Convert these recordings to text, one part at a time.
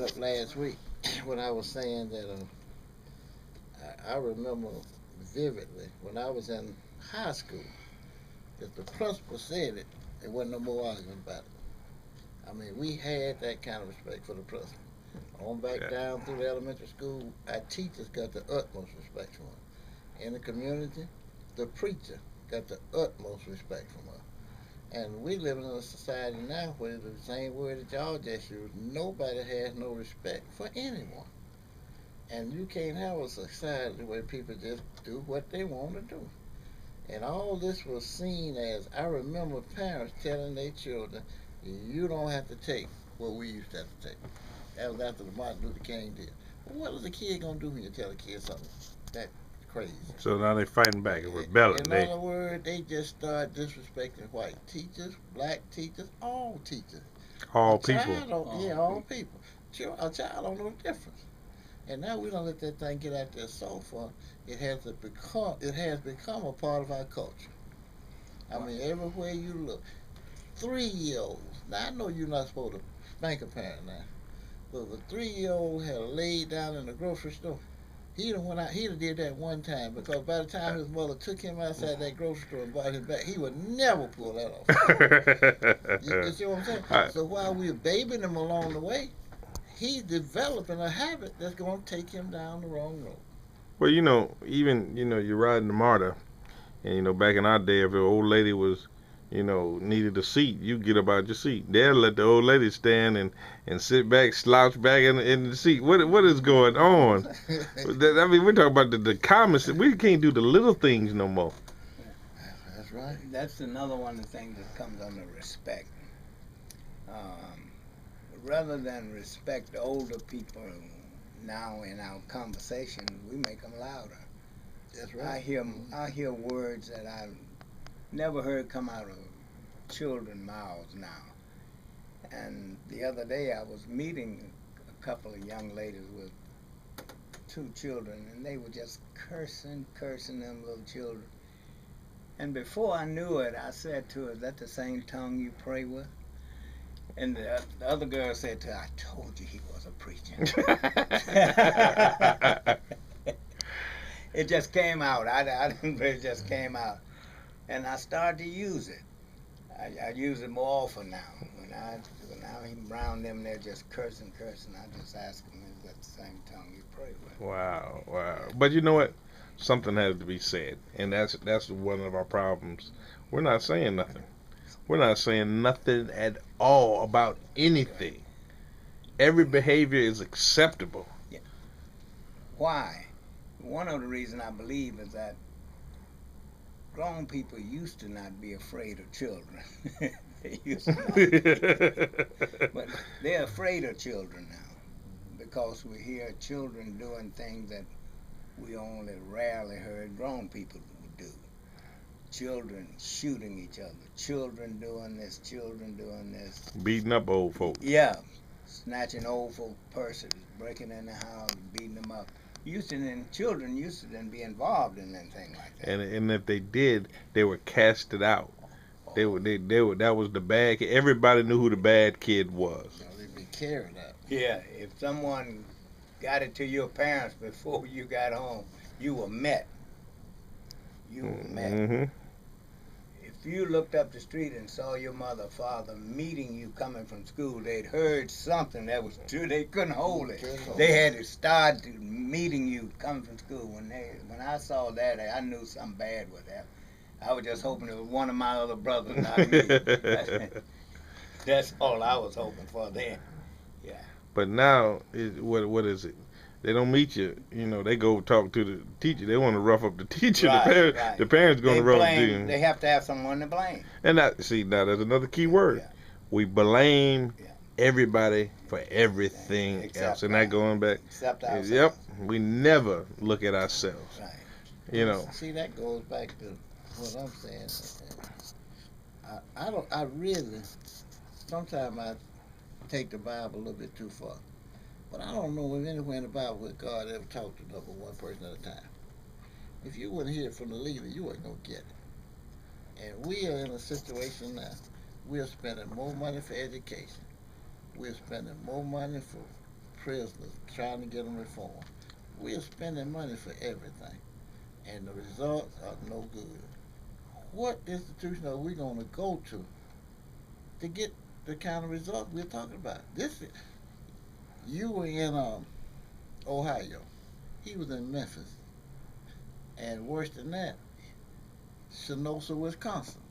Up last week when I was saying that I remember vividly when I was in high school that the principal said it, there wasn't no more arguing about it. I mean, we had that kind of respect for the principal. On back Yeah. down through the elementary school, our teachers got the utmost respect for us. In the community, the preacher got the utmost respect from us. And we live in a society now where the same word that y'all just used, nobody has no respect for anyone. And you can't have a society where people just do what they want to do. And all this was seen as, I remember parents telling their children, you don't have to take what we used to have to take. That was after the Martin Luther King did. Well, what is a kid going to do when you tell a kid something that crazy? So now they fighting back and rebelling. In other words, they just start disrespecting white teachers, black teachers, all teachers. A All people. child don't, yeah, all people. A child don't know the difference. And now we don't let that thing get out there so far. It has become a part of our culture. I mean, everywhere you look, 3 year olds. Now I know you're not supposed to spank a parent now, but if a 3 year old had laid down in the grocery store, he'd have went out. He'd have did that one time because by the time his mother took him outside that grocery store and brought him back, he would never pull that off again. You see what I'm saying? I- So while we're babying him along the way, he's developing a habit that's going to take him down the wrong road. well, even you're riding the MARTA, and back in our day, if an old lady was, needed a seat, you get up out your seat. They'll let the old lady stand and sit back, slouch back in the seat. What is going on? I mean, we're talking about the common. We can't do the little things no more. That's right. That's another one of the things that comes under respect. Um, Rather than respect the older people now in our conversation, we make them louder. That's I right. hear I hear words that I've never heard come out of children mouths now. And the other day I was meeting a couple of young ladies with two children, and they were just cursing them little children. And before I knew it, I said to her, "Is that the same tongue you pray with?" And the other girl said to her, "I told you he was a preacher." It just came out. I didn't. It just came out, and I started to use it. I use it more often now. When I'm around them, they're just cursing. I just ask them, "Is that the same tongue you pray with?" Wow, wow. But you know what? Something has to be said, and that's one of our problems. We're not saying nothing. We're not saying nothing at all about Right. anything. Every behavior is acceptable. Yeah. Why? One of the reasons I believe is that grown people used to not be afraid of children. They used to not be. But they're afraid of children now because we hear children doing things that we only rarely heard grown people would do. Children shooting each other, children doing this, children doing this. Beating up old folks. Yeah, snatching old folk purses, breaking in the house, beating them up. Children used to then be involved in anything like that. And if they did, they were casted out. They Oh, were they were that was the bad kid. Everybody knew who the bad kid was. You know, they'd be carried out. yeah, if someone got it to your parents before you got home, you were met. You were met. Hmm. If you looked up the street and saw your mother or father meeting you coming from school, they'd heard something that was true. They couldn't hold it. They had to start meeting you coming from school. When I saw that, I knew something bad would happen. I was just hoping it was one of my other brothers, not me. That's all I was hoping for then. Yeah. But now, what is it? They don't meet you. They go talk to the teacher. They want to rough up the teacher. Right, right. The parents going They to rough up the blame. They teacher. have to have someone to blame. And now there's another key word. Yeah, We blame yeah. everybody for everything else, Except and that going back. except Yep, ourselves. we never look at ourselves. Right. You know. See, that goes back to what I'm saying. I don't. I really. Sometimes I take the Bible a little bit too far, but I don't know if anywhere in the Bible where God ever talked to number one person at a time. If you wouldn't hear it from the leader, you wasn't gonna get it. And we are in a situation now. We're spending more money for education. We're spending more money for prisoners, trying to get them reformed. We are spending money for everything, and the results are no good. What institution are we going to go to get the kind of results we're talking about? You were in Ohio. He was in Memphis, and worse than that, Kenosha, Wisconsin.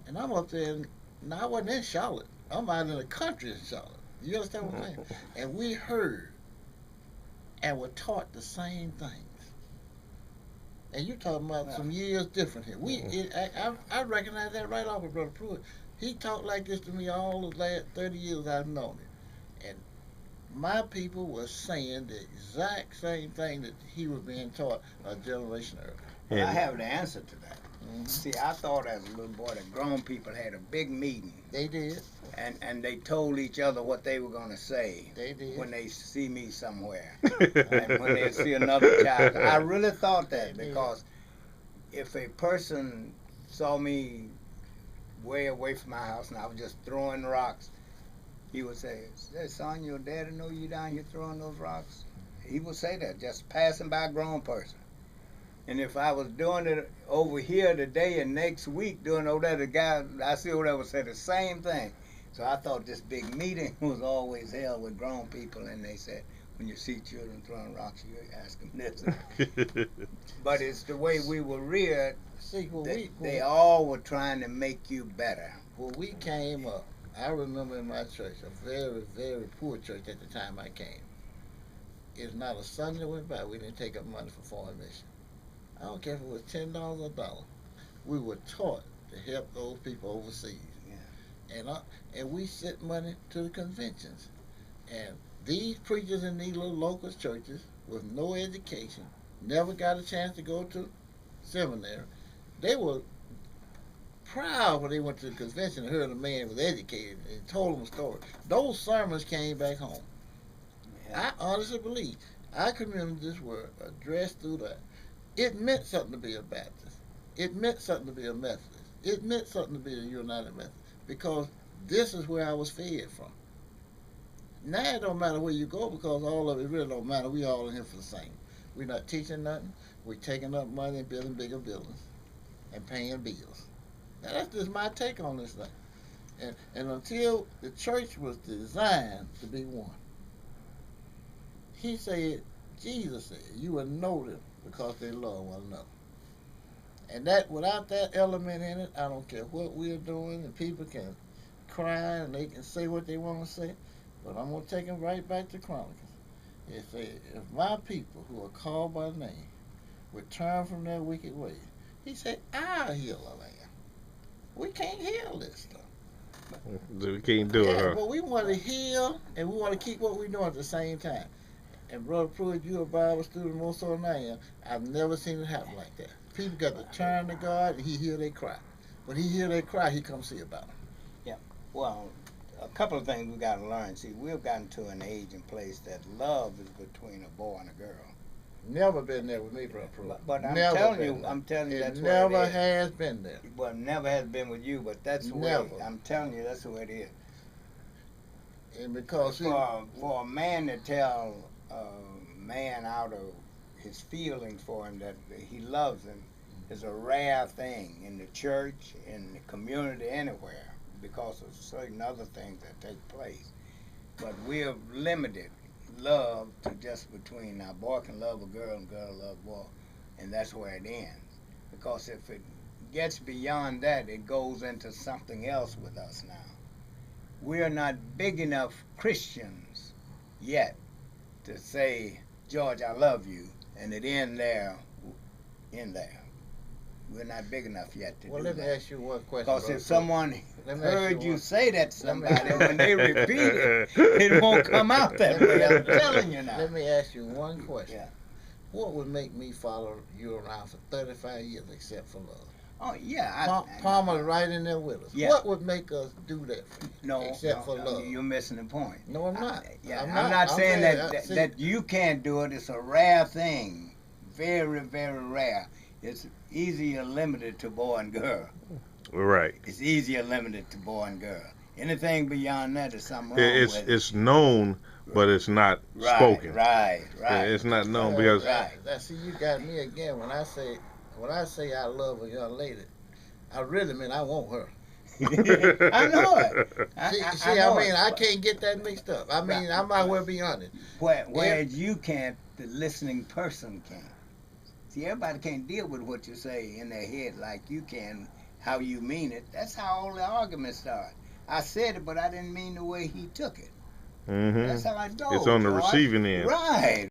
And I'm up there, and now I wasn't in Charlotte. I'm out in the country in Charlotte. You understand what I'm saying? And we heard and were taught the same things. And you're talking about some years different here. I recognize that right off with Brother Pruitt. He talked like this to me all the last 30 years I've known him. And my people were saying the exact same thing that he was being taught a generation earlier. I have the answer to that. Mm-hmm. See, I thought as a little boy that grown people had a big meeting. They did. And they told each other what they were going to say. They did. When they see me somewhere. And when they see another child. I really thought that because if a person saw me way away from my house and I was just throwing rocks, he would say, "Son, your daddy know you down here throwing those rocks?" He would say that, just passing by a grown person. And if I was doing it over here today and next week doing over there, the guy I see over there would say the same thing. So I thought this big meeting was always held with grown people, and they said, when you see children throwing rocks, you ask them this. But it's the way we were reared. See, they all were trying to make you better. When we came up, I remember in my church, a very, very poor church at the time I came. It's not a Sunday went by we didn't take up money for foreign mission. I don't care if it was $10 or $1. We were taught to help those people overseas. And we sent money to the conventions. And these preachers in these little local churches with no education, never got a chance to go to seminary, they were proud when they went to the convention and heard a man was educated and told them a story. Those sermons came back home. I honestly believe our communities were addressed through that. It meant something to be a Baptist. It meant something to be a Methodist. It meant something to be a United Methodist. Because this is where I was fed from. Now it don't matter where you go because all of it really don't matter. We all in here for the same. We're not teaching nothing. We're taking up money and building bigger buildings and paying bills. Now that's just my take on this thing. And until the church was designed to be one, he said, Jesus said, you will know them because they love one another. And that, without that element in it, I don't care what we're doing, and people can cry and they can say what they want to say, but I'm going to take them right back to Chronicles. It says, if my people who are called by name would turn from their wicked ways, he said, I'll heal the land. We can't heal this stuff. We can't do it, huh? But we want to heal, and we want to keep what we're doing at the same time. And Brother Pruitt, you're a Bible student more so than I am. I've never seen it happen like that. People got to turn to God, and he hear they cry. When he hear they cry, he come see about them. Yeah. Well, a couple of things we got to learn. See, we've gotten to an age and place that love is between a boy and a girl. Never been there with me, Brother Pruitt. But I'm never telling you, that's where it never is. has been there. Well, never has been with you, but that's the way. I'm telling you, that's the way it is. And because for a man to tell a man out of his feelings for him that he loves him is a rare thing in the church, in the community, anywhere, because of certain other things that take place. But we have limited love to just between a boy can love a girl and girl love a boy, and that's where it ends. Because if it gets beyond that, it goes into something else with us now. We are not big enough Christians yet to say, George, I love you, and it end there, We're not big enough yet to do that. Well, let me ask you one question. Because if someone heard you say that to somebody, when they repeat it, it won't come out that way. I'm telling you now. Let me ask you one question. Yeah. What would make me follow you around for 35 years except for love? Oh, yeah. Palmer's right in there with us. Yeah. What would make us do that for you except for love? You're missing the point. No, I'm not. I'm not saying that you can't do it. It's a rare thing. Very, very rare. It's easier limited to boy and girl. Right. It's easier limited to boy and girl. Anything beyond that is something wrong It's with it's known, but it's not it. Right, spoken. right, Yeah, right. it's not known Well, because Right. now, see, you got me again. When I say I love a young lady, I really mean I want her. I know it. See, know I mean, it. I can't get that mixed up. I mean, I might well be honest. Whereas you can't, the listening person can. See, everybody can't deal with what you say in their head like you can, how you mean it. That's how all the arguments start. I said it, but I didn't mean the way he took it. hmm That's how it goes. it's on the George. receiving end. Right.